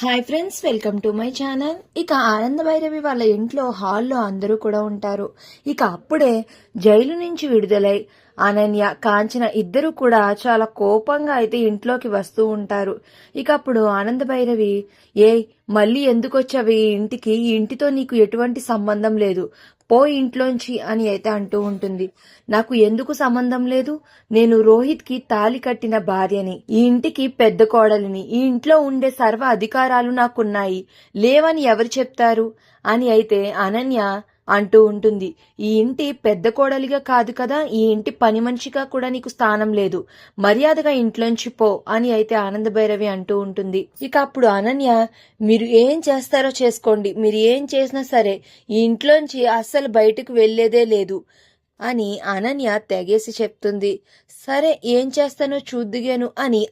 Hi friends, welcome to my channel. ఇక ఆనంద భైరవి వాళ్ళ ఇంట్లో హాల్లో అందరూ కూడా ఉంటారు. ఇక అప్పుడే జైలు నుంచి విడుదలై అనన్య, కాంచన ఇద్దరు కూడా చాలా కోపంగా అయితే ఇంట్లోకి వస్తూ ఉంటారు. ఇక అప్పుడు ఆనంద భైరవి, మళ్ళీ ఎందుకు వచ్చావు ఈ ఇంటికి? ఈ ఇంటితో నీకు ఎటువంటి సంబంధం లేదు, పో ఇంట్లోంచి అని అయితే అంటూ ఉంటుంది. నాకు ఎందుకు సంబంధం లేదు? నేను రోహిత్ కి తాలి కట్టిన భార్యని, ఈ ఇంటికి పెద్ద కోడలిని, ఈ ఇంట్లో ఉండే సర్వ అధికారాలు నాకున్నాయి, లేవని ఎవరు చెప్తారు అని అయితే అనన్య అంటూ ఉంటుంది. ఈ ఇంటి పెద్ద కోడలిగా కాదు కదా, ఈ ఇంటి పని మనిషిగా కూడా నీకు స్థానం లేదు, మర్యాదగా ఇంట్లోంచి పో అని అయితే ఆనంద భైరవి అంటూ ఉంటుంది. ఇక అప్పుడు అనన్య, మీరు ఏం చేస్తారో చేసుకోండి, మీరు ఏం చేసినా సరే ఈ ఇంట్లోంచి అస్సలు బయటకు వెళ్లేదే లేదు అని అనన్య తెగేసి చెప్తుంది. సరే, ఏం చేస్తానో చూద్దుగాను అని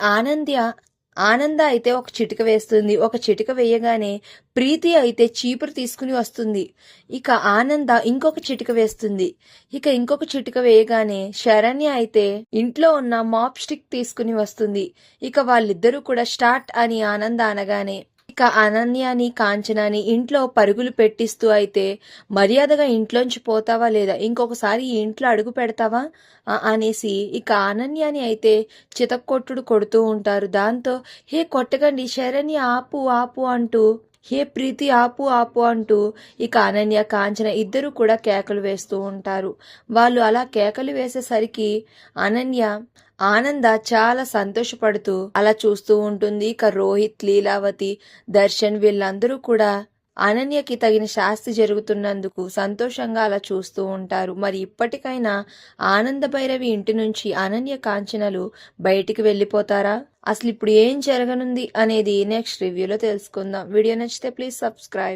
ఆనంద అయితే ఒక చిటిక వేస్తుంది. ఒక చిటిక వేయగానే ప్రీతి అయితే చీపురు తీసుకుని వస్తుంది. ఇక ఆనంద ఇంకొక చిటిక వేస్తుంది. ఇక ఇంకొక చిటిక వేయగానే శరణ్య అయితే ఇంట్లో ఉన్న మాప్ స్టిక్ తీసుకుని వస్తుంది. ఇక వాళ్ళిద్దరూ కూడా స్టార్ట్ అని ఆనంద అనగానే ఇక అనన్యాని, కాంచనాని ఇంట్లో పరుగులు పెట్టిస్తూ అయితే, మర్యాదగా ఇంట్లోంచి పోతావా లేదా, ఇంకొకసారి ఈ ఇంట్లో అడుగు పెడతావా అనేసి ఇక అనన్యాని అయితే చితక్కొట్టుడు కొడుతూ ఉంటారు. దాంతో హే కొట్టకండి, శరణ్య ఆపు ఆపు అంటూ, హే ప్రీతి ఆపు ఆపు అంటూ ఇక అనన్య, కాంచన ఇద్దరు కూడా కేకలు వేస్తూ ఉంటారు. వాళ్ళు అలా కేకలు వేసేసరికి ఆనంద చాలా సంతోషపడుతూ అలా చూస్తూ ఉంటుంది. ఇక రోహిత్, లీలావతి, దర్శన్ వీళ్ళందరూ కూడా అనన్యకి తగిన శాస్తి జరుగుతున్నందుకు సంతోషంగా అలా చూస్తూ ఉంటారు. మరి ఇప్పటికైనా ఆనంద భైరవి ఇంటి నుంచి అనన్య, కాంచనలు బయటికి వెళ్ళిపోతారా? అసలు ఇప్పుడు ఏం జరగనుంది అనేది నెక్స్ట్ రివ్యూలో తెలుసుకుందాం. వీడియో నచ్చితే ప్లీజ్ సబ్స్క్రైబ్.